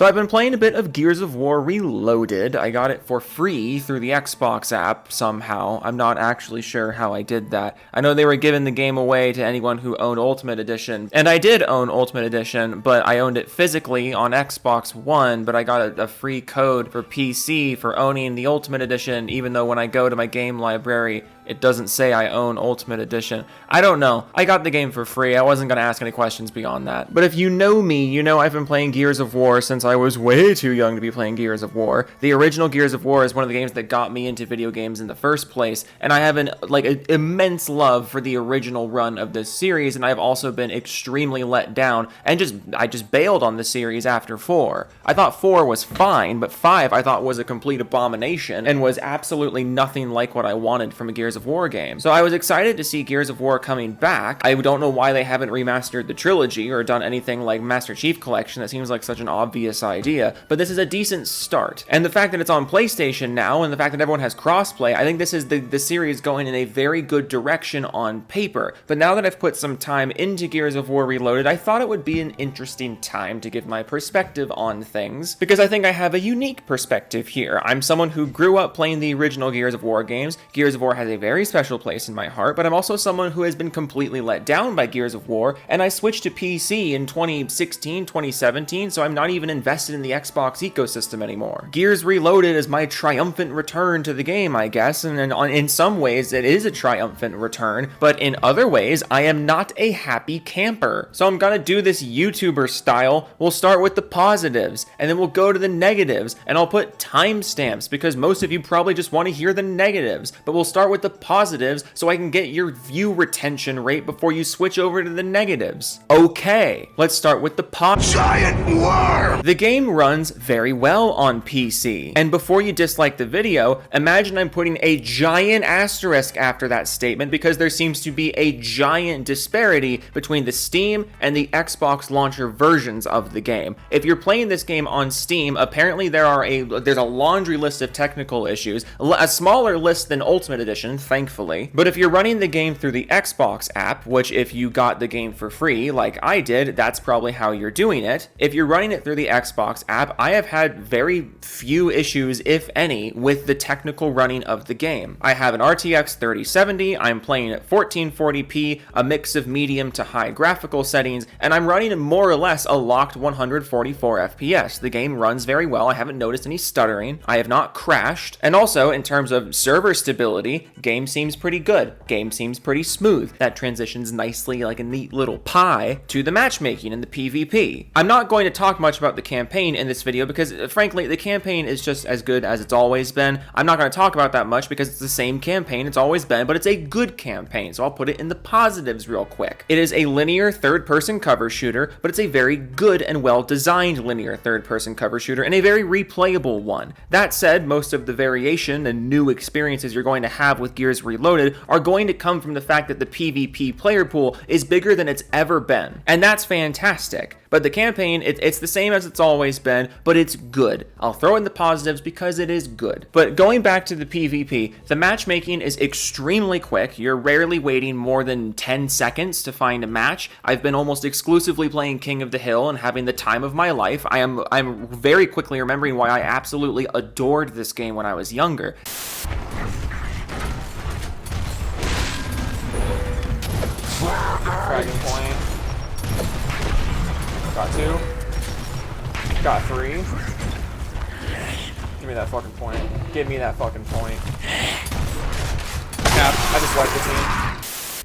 So I've been playing a bit of Gears of War Reloaded. I got it for free through the Xbox app somehow. I'm not actually sure how I did that. I know they were giving the game away to anyone who owned Ultimate Edition, and I did own Ultimate Edition, but I owned it physically on Xbox One, but I got a free code for PC for owning the Ultimate Edition, even though when I go to my game library, it doesn't say I own Ultimate Edition. I don't know. I got the game for free. I wasn't going to ask any questions beyond that. But if you know me, you know I've been playing Gears of War since I was way too young to be playing Gears of War. The original Gears of War is one of the games that got me into video games in the first place, and I have an immense love for the original run of this series, and I've also been extremely let down, and I just bailed on the series after 4. I thought 4 was fine, but 5 I thought was a complete abomination, and was absolutely nothing like what I wanted from a Gears of War game. So I was excited to see Gears of War coming back. I don't know why they haven't remastered the trilogy or done anything like Master Chief Collection. That seems like such an obvious idea, but this is a decent start. And the fact that it's on PlayStation now, and the fact that everyone has crossplay, I think this is the series going in a very good direction on paper. But now that I've put some time into Gears of War Reloaded, I thought it would be an interesting time to give my perspective on things, because I think I have a unique perspective here. I'm someone who grew up playing the original Gears of War games. Gears of War has a very special place in my heart, but I'm also someone who has been completely let down by Gears of War, and I switched to PC in 2016, 2017, so I'm not even invested in the Xbox ecosystem anymore. Gears Reloaded is my triumphant return to the game, I guess, and in some ways it is a triumphant return, but in other ways I am not a happy camper. So I'm gonna do this YouTuber style. We'll start with the positives, and then we'll go to the negatives, and I'll put timestamps because most of you probably just want to hear the negatives, but we'll start with the positives so I can get your view retention rate before you switch over to the negatives. Okay, let's start with the Giant worm! The game runs very well on PC. And before you dislike the video, imagine I'm putting a giant asterisk after that statement because there seems to be a giant disparity between the Steam and the Xbox launcher versions of the game. If you're playing this game on Steam, apparently there's a laundry list of technical issues, a smaller list than Ultimate Edition, thankfully. But if you're running the game through the Xbox app, which if you got the game for free, like I did, that's probably how you're doing it. If you're running it through the Xbox app, I have had very few issues, if any, with the technical running of the game. I have an RTX 3070, I'm playing at 1440p, a mix of medium to high graphical settings, and I'm running more or less a locked 144 FPS. The game runs very well, I haven't noticed any stuttering, I have not crashed, and also in terms of server stability, game seems pretty good, game seems pretty smooth. That transitions nicely like a neat little pie to the matchmaking and the PvP. I'm not going to talk much about the campaign in this video because frankly the campaign is just as good as it's always been. I'm not going to talk about that much because it's the same campaign it's always been, but it's a good campaign, so I'll put it in the positives real quick. It is a linear third-person cover shooter, but it's a very good and well-designed linear third-person cover shooter and a very replayable one. That said, most of the variation and new experiences you're going to have with Gears Reloaded are going to come from the fact that the PvP player pool is bigger than it's ever been, and that's fantastic. But the campaign, it's the same as it's always been, but it's good. I'll throw in the positives because it is good. But going back to the PvP, the matchmaking is extremely quick. You're rarely waiting more than 10 seconds to find a match. I've been almost exclusively playing King of the Hill and having the time of my life. I'm very quickly remembering why I absolutely adored this game when I was younger. Dragon point. Got 2. Got 3. Give me that fucking point. Give me that fucking point. Cap, I just wiped the team.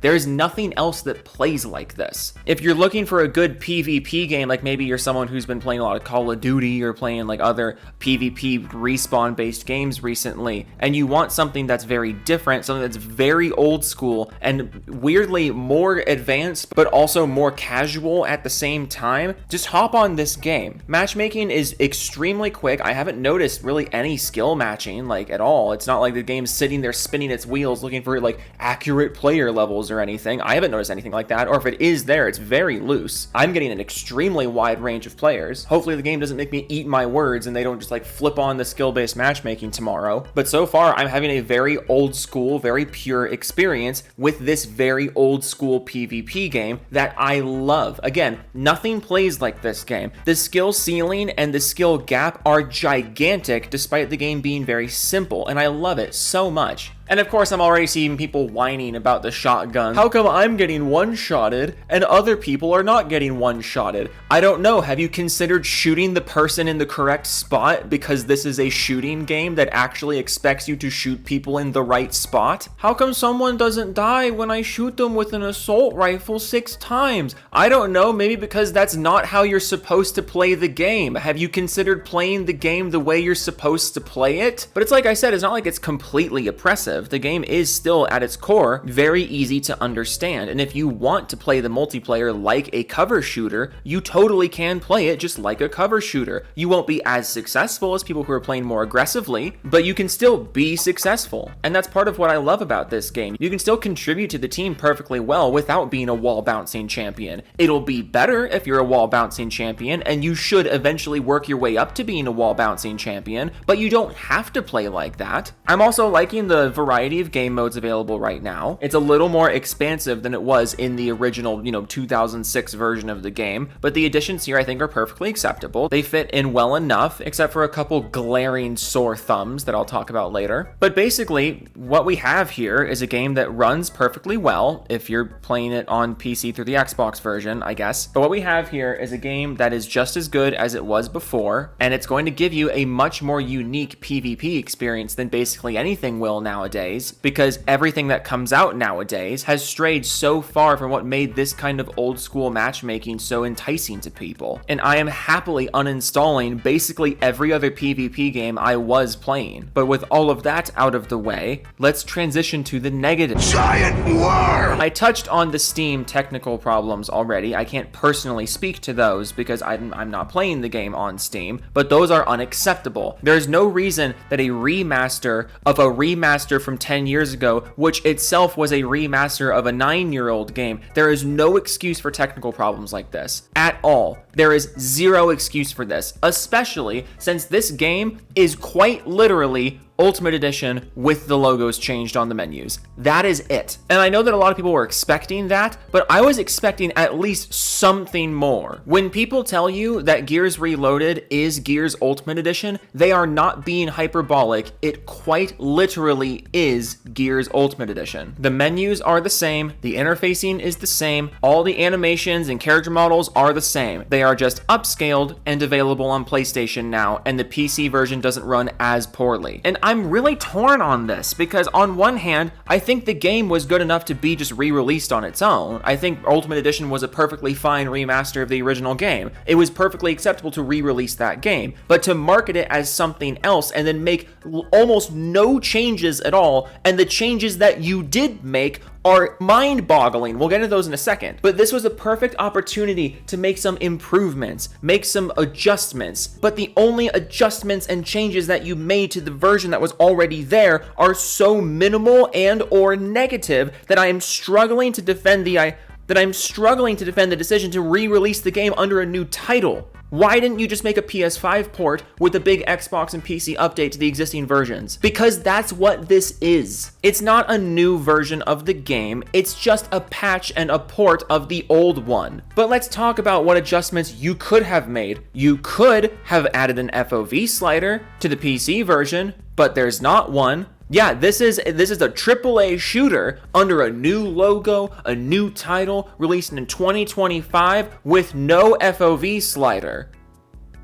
There's nothing else that plays like this. If you're looking for a good PvP game, like maybe you're someone who's been playing a lot of Call of Duty or playing like other PvP respawn-based games recently, and you want something that's very different, something that's very old school and weirdly more advanced, but also more casual at the same time, just hop on this game. Matchmaking is extremely quick. I haven't noticed really any skill matching like at all. It's not like the game's sitting there spinning its wheels looking for like accurate player levels or anything. I haven't noticed anything like that, or if it is there, it's very loose. I'm getting an extremely wide range of players. Hopefully the game doesn't make me eat my words and they don't just like flip on the skill-based matchmaking tomorrow. But so far, I'm having a very old school, very pure experience with this very old school PvP game that I love. Again, nothing plays like this game. The skill ceiling and the skill gap are gigantic despite the game being very simple, and I love it so much. And of course, I'm already seeing people whining about the shotgun. How come I'm getting one-shotted and other people are not getting one-shotted? I don't know. Have you considered shooting the person in the correct spot because this is a shooting game that actually expects you to shoot people in the right spot? How come someone doesn't die when I shoot them with an assault rifle 6 times? I don't know. Maybe because that's not how you're supposed to play the game. Have you considered playing the game the way you're supposed to play it? But it's like I said, it's not like it's completely oppressive. The game is still, at its core, very easy to understand, and if you want to play the multiplayer like a cover shooter, you totally can play it just like a cover shooter. You won't be as successful as people who are playing more aggressively, but you can still be successful, and that's part of what I love about this game. You can still contribute to the team perfectly well without being a wall-bouncing champion. It'll be better if you're a wall-bouncing champion, and you should eventually work your way up to being a wall-bouncing champion, but you don't have to play like that. I'm also liking the variety of game modes available right now. It's a little more expansive than it was in the original, 2006 version of the game, but the additions here I think are perfectly acceptable. They fit in well enough, except for a couple glaring sore thumbs that I'll talk about later. But basically, what we have here is a game that runs perfectly well if you're playing it on PC through the Xbox version, I guess. But what we have here is a game that is just as good as it was before, and it's going to give you a much more unique PvP experience than basically anything will nowadays, because everything that comes out nowadays has strayed so far from what made this kind of old school matchmaking so enticing to people. And I am happily uninstalling basically every other PvP game I was playing. But with all of that out of the way, let's transition to the negative. Giant war! I touched on the Steam technical problems already. I can't personally speak to those because I'm not playing the game on Steam, but those are unacceptable. There's no reason that a remaster of a remaster from 10 years ago, which itself was a remaster of a 9-year-old game, there is no excuse for technical problems like this at all. There is zero excuse for this, especially since this game is quite literally Ultimate Edition with the logos changed on the menus. That is it. And I know that a lot of people were expecting that, but I was expecting at least something more. When people tell you that Gears Reloaded is Gears Ultimate Edition, they are not being hyperbolic. It quite literally is Gears Ultimate Edition. The menus are the same, the interfacing is the same, all the animations and character models are the same. They are just upscaled and available on PlayStation now, and the PC version doesn't run as poorly. And I'm really torn on this because on one hand, I think the game was good enough to be just re-released on its own. I think Ultimate Edition was a perfectly fine remaster of the original game. It was perfectly acceptable to re-release that game, but to market it as something else and then make almost no changes at all, and the changes that you did make are mind-boggling. We'll get into those in a second. But this was a perfect opportunity to make some improvements, make some adjustments. But the only adjustments and changes that you made to the version that was already there are so minimal and or negative that I am struggling to defend the decision to re-release the game under a new title. Why didn't you just make a PS5 port with a big Xbox and PC update to the existing versions? Because that's what this is. It's not a new version of the game, it's just a patch and a port of the old one. But let's talk about what adjustments you could have made. You could have added an FOV slider to the PC version, but there's not one. Yeah, this is a AAA shooter under a new logo, a new title, released in 2025 with no FOV slider.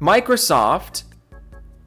Microsoft,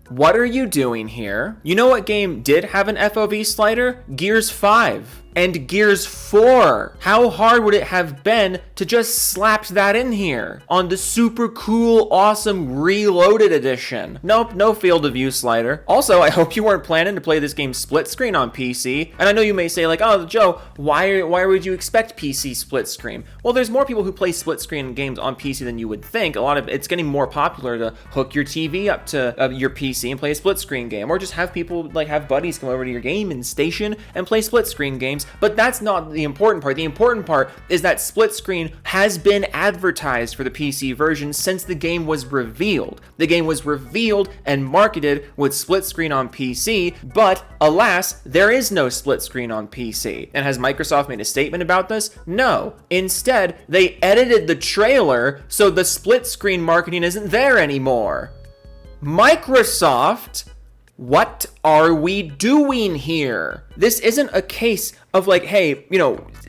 what are you doing here? You know what game did have an FOV slider? Gears 5. And Gears 4. How hard would it have been to just slap that in here on the super cool, awesome Reloaded edition? Nope, no field of view slider. Also, I hope you weren't planning to play this game split screen on PC. And I know you may say like, oh, Joe, why would you expect PC split screen? Well, there's more people who play split screen games on PC than you would think. It's getting more popular to hook your TV up to your PC and play a split screen game, or just have people have buddies come over to your gaming station and play split screen games games, but that's not the important part. The important part is that split screen has been advertised for the PC version since the game was revealed. The game was revealed and marketed with split screen on PC, but alas, there is no split screen on PC. And has Microsoft made a statement about this? No. Instead, they edited the trailer so the split screen marketing isn't there anymore. Microsoft, what are we doing here? This isn't a case of like, hey,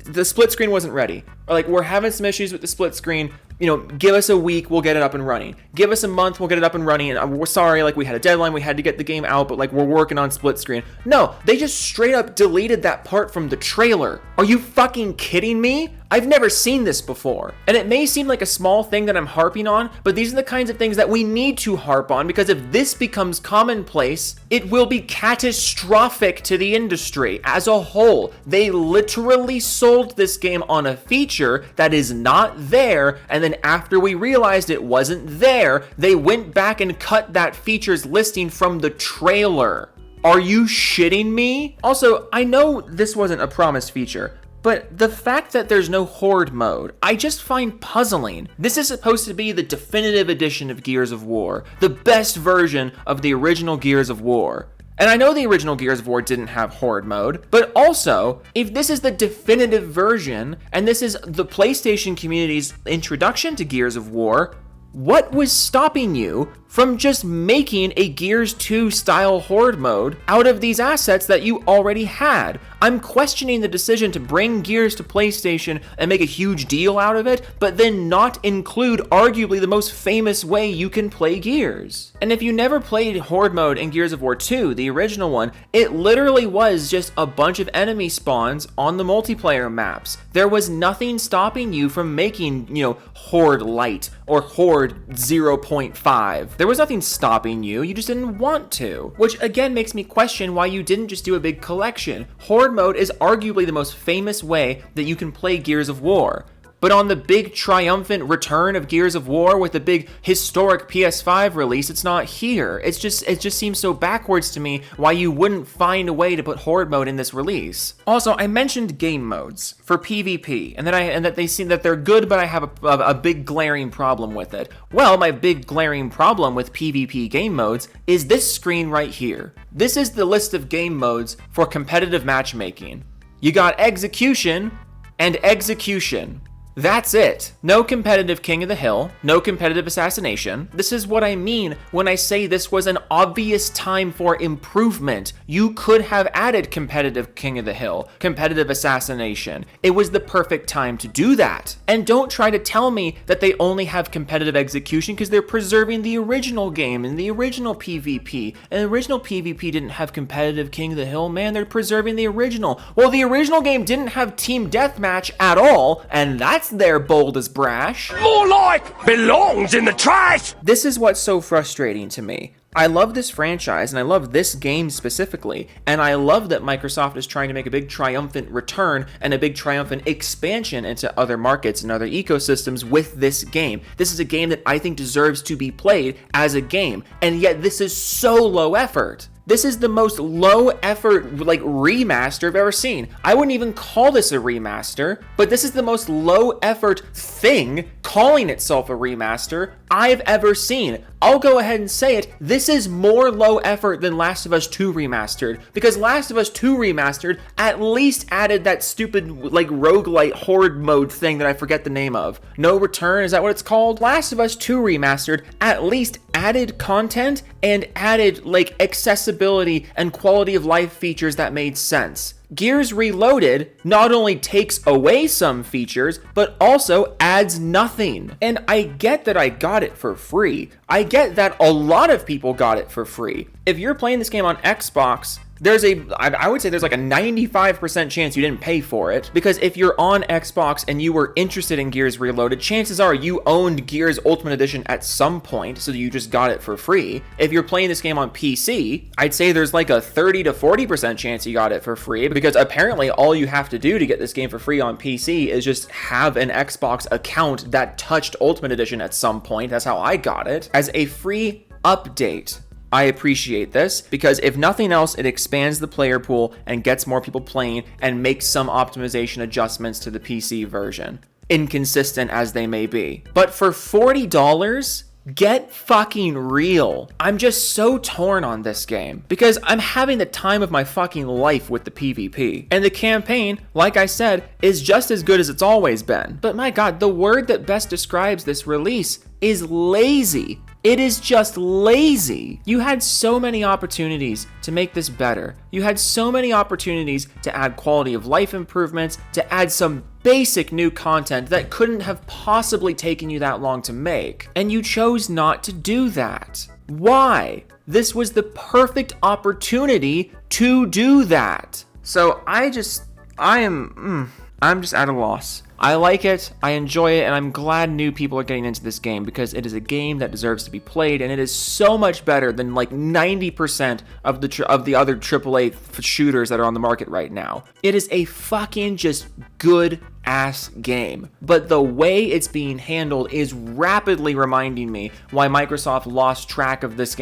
the split screen wasn't ready. Or like, we're having some issues with the split screen. Give us a week, we'll get it up and running. Give us a month, we'll get it up and running. And we're sorry, like we had a deadline, we had to get the game out, but like we're working on split screen. No, they just straight up deleted that part from the trailer. Are you fucking kidding me? I've never seen this before. And it may seem like a small thing that I'm harping on, but these are the kinds of things that we need to harp on, because if this becomes commonplace, it will be catastrophic to the industry as a whole. They literally sold this game on a feature that is not there, and then after we realized it wasn't there, they went back and cut that feature's listing from the trailer. Are you shitting me? Also, I know this wasn't a promised feature, but the fact that there's no Horde mode, I just find puzzling. This is supposed to be the definitive edition of Gears of War, the best version of the original Gears of War. And I know the original Gears of War didn't have Horde mode, but also, if this is the definitive version, and this is the PlayStation community's introduction to Gears of War, what was stopping you from just making a Gears 2 style Horde mode out of these assets that you already had? I'm questioning the decision to bring Gears to PlayStation and make a huge deal out of it, but then not include arguably the most famous way you can play Gears. And if you never played Horde mode in Gears of War 2, the original one, it literally was just a bunch of enemy spawns on the multiplayer maps. There was nothing stopping you from making, Horde Light or Horde 0.5. There was nothing stopping you, you just didn't want to. Which again makes me question why you didn't just do a big collection. Horde mode is arguably the most famous way that you can play Gears of War. But on the big triumphant return of Gears of War with the big historic PS5 release, it's not here. It just seems so backwards to me why you wouldn't find a way to put Horde mode in this release. Also, I mentioned game modes for PvP, and that they seem that they're good, but I have a big glaring problem with it. Well, my big glaring problem with PvP game modes is this screen right here. This is the list of game modes for competitive matchmaking. You got execution and execution. That's it. No competitive King of the Hill, no competitive assassination. This is what I mean when I say this was an obvious time for improvement. You could have added competitive King of the Hill, competitive assassination. It was the perfect time to do that. And don't try to tell me that they only have competitive execution because they're preserving the original game and the original PvP. And the original PvP didn't have competitive King of the Hill, man. They're preserving the original. Well, the original game didn't have team deathmatch at all, and that's there bold as brash. More like belongs in the trash! This is what's so frustrating to me. I love this franchise, and I love this game specifically, and I love that Microsoft is trying to make a big triumphant return and a big triumphant expansion into other markets and other ecosystems with this game. This is a game that I think deserves to be played as a game, and yet this is so low effort. This is the most low effort, remaster I've ever seen. I wouldn't even call this a remaster, but this is the most low effort thing, calling itself a remaster, I've ever seen. I'll go ahead and say it, this is more low effort than Last of Us 2 Remastered, because Last of Us 2 Remastered at least added that stupid, roguelite horde mode thing that I forget the name of. No Return, is that what it's called? Last of Us 2 Remastered at least added content and added, accessibility and quality of life features that made sense. Gears Reloaded not only takes away some features, but also adds nothing. And I get that I got it for free. I get that a lot of people got it for free. If you're playing this game on Xbox, I would say there's a 95% chance you didn't pay for it, because if you're on Xbox and you were interested in Gears Reloaded, chances are you owned Gears Ultimate Edition at some point, so you just got it for free. If you're playing this game on PC, I'd say there's a 30 to 40% chance you got it for free, because apparently all you have to do to get this game for free on PC is just have an Xbox account that touched Ultimate Edition at some point. That's how I got it, as a free update. I appreciate this because if nothing else, it expands the player pool and gets more people playing and makes some optimization adjustments to the PC version, inconsistent as they may be. But for $40, get fucking real. I'm just so torn on this game because I'm having the time of my fucking life with the PvP. And the campaign, like I said, is just as good as it's always been. But my god, the word that best describes this release is lazy. It is just lazy. You had so many opportunities to make this better. You had so many opportunities to add quality of life improvements, to add some basic new content that couldn't have possibly taken you that long to make. And you chose not to do that. Why? This was the perfect opportunity to do that. So I'm just at a loss. I like it, I enjoy it, and I'm glad new people are getting into this game because it is a game that deserves to be played, and it is so much better than like 90% of the other AAA shooters that are on the market right now. It is a fucking just good ass game, but the way it's being handled is rapidly reminding me why Microsoft lost track of this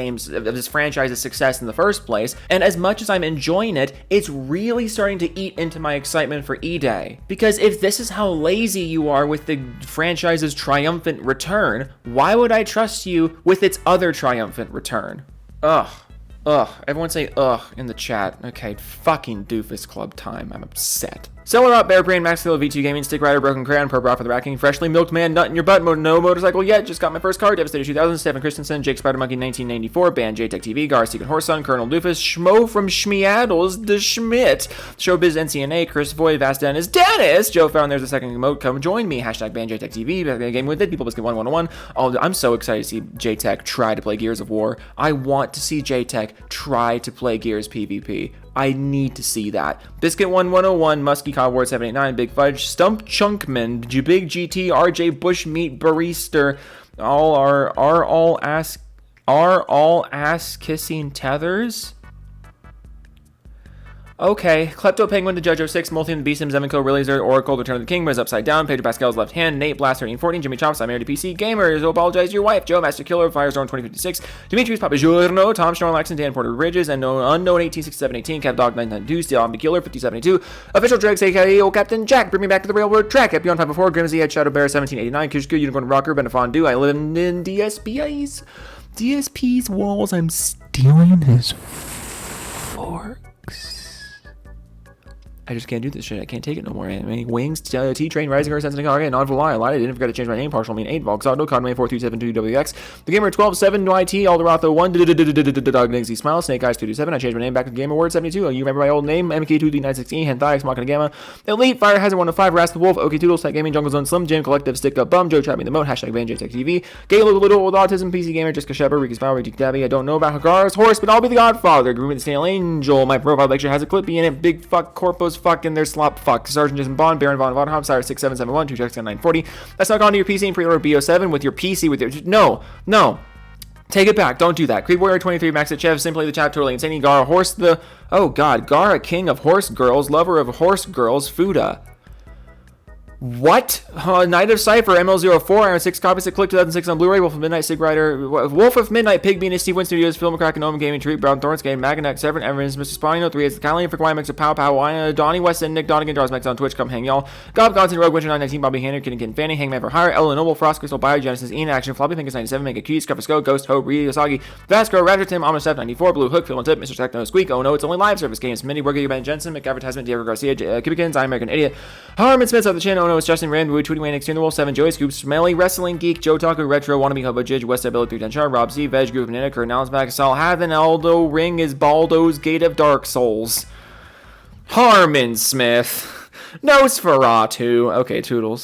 franchise's success in the first place. And as much as I'm enjoying it, it's really starting to eat into my excitement for E-Day. Because if this is how lazy you are with the franchise's triumphant return, why would I trust you with its other triumphant return? Ugh. Everyone say ugh in the chat. Okay, fucking Doofus Club time. I'm upset. Seller Up, Bear Brain, Max Steel, V2 Gaming, Stick Rider, Broken Crayon, Purple Off for the Racking, Freshly Milked Man, Nut in Your Butt, No Motorcycle Yet, Just Got My First Car, Devastator 2000, Stephen Christensen, Jake Spider Monkey 1994, Band JTech TV, Gar Secret Horse Son, Colonel Doofus, Schmo from Schmeaddles, The Schmidt, Showbiz NCNA, Chris Voy, Vast Dennis, Joe found there's a second emote, come join me, hashtag Band JTech TV, game with it, People Biscuit 1101. Oh, I'm so excited to see JTech try to play Gears of War. I want to see JTech try to play Gears PvP. I need to see that. Biscuit 1101, Muskie Codward 789, Big Fudge, Stump Chunkman, Big GT, RJ Bushmeat Barista, all ass kissing tethers. Okay, Klepto Penguin to Judge 06, Multi the Beast Sims, Evanco, Realizer, Oracle, Return of the King, but is upside down, Pedro Pascal's left hand, Nate, Blast 1314, Jimmy Chops, I'm married to PC, Gamers, apologize to your wife, Joe, Master Killer, Firestorm 2056, Demetrius Papagiorno, Tom Storm, Laxon, Dan Porter Ridges, and Unknown 186718, Cap Dog 992, Steel Omni Killer 5782, Official Drag, aka Captain Jack, Bring Me Back to the Railroad Track, Epion 504, Grimsy, Head Shadow Bear 1789, Kushku, Unicorn Rocker, Benefondue, I live in DSP's walls, I'm stealing his forks. I just can't do this shit. I can't take it no more. I mean, Wings, T-Train, Rising Earth, Sensing Target, Non-Vola, I lied. I didn't forget to change my name. Partial mean 8, Volksauto, Codman 4372WX, The Gamer 127, YT, Alderatho 1, Dog Nixie Smile, Snake Eyes 227. I changed my name back to Gamer Word 72. You remember my old name? MK23916, Hentai, Machina Gamma, Elite, Fire Hazard 105, Rasp the Wolf, OK Toodles, Tech Gaming, Jungle Zone, Slim Jim, Collective, Stick Up Bum, Joe Trap Me the Moat, hashtag BanJTech TV, Gay Little with Autism, PC Gamer, Jessica Shepard, Ricky Spower, Ricky Tabby. I don't know about Hagar's horse, but I'll be the Godfather. Grooming the Snail Angel. My profile picture has a clippy in it. Big fuck, Corpus fuck, and their slop fuck. Sergeant Jason Bond, Baron Von Hop, Cyrus 6771, 2 checks on 940. Let's log on to your PC and pre-order BO7 with your PC with your... No. Take it back. Don't do that. Creed Warrior 23, Max Chev, Simply the Chat, Totally Insane, Gara Horse the... Oh god, Gara, King of Horse Girls, Lover of Horse Girls, Fuda. What? Night of Cypher, ML04, Iron 6 copies that click 2006 on Blu-ray, Wolf of Midnight, Sig Rider, Wolf of Midnight, Pig Bean, Steve Win Studios, Film Crack, Omen Gaming, Treat, Brown Thorns Game, Maganek, Severin, Evans, Mr. Spawning, 3 is the Callian, for Quiet Mix of Pow Pow, Donnie Weston, Nick Donegan, Draws Max on Twitch, come hang y'all, Gob Gonson, Rogue Winter 919, Bobby Hanner, Kitten Fanny, Hangman for Hire, Ellen Noble, Frost Crystal, Biogenesis, Ian Action, Floppy Pinkers 97, Make a Key, Scuffisco, Ghost, Hope, Ryosagi, Vasco, Raptor Tim, Amistef 94, Blue Hook, Film and Tip, Mr. Techno, Squeak, Oh No, It's Only Live Service Games, Minnie, Worker, Ben Jensen, McAdvertisement, Diego Garcia, Kibikins, I'm American Idiot, Harmon Smith of the Chin, Oh No, It's Justin Rand, Wood, Tweety Wayne, External Wolf 7, Joey Scoops, Smelly, Wrestling Geek, Joe Taku, Retro, Wannabe Hobo, Jidge, West Ability 310 Char, Rob Z, Veg, Groove Nina, Kurt Nallensback, Sal Hathan, Aldo, Ring is Baldo's Gate of Dark Souls. Harmon Smith. Nosferatu. Okay, Toodles.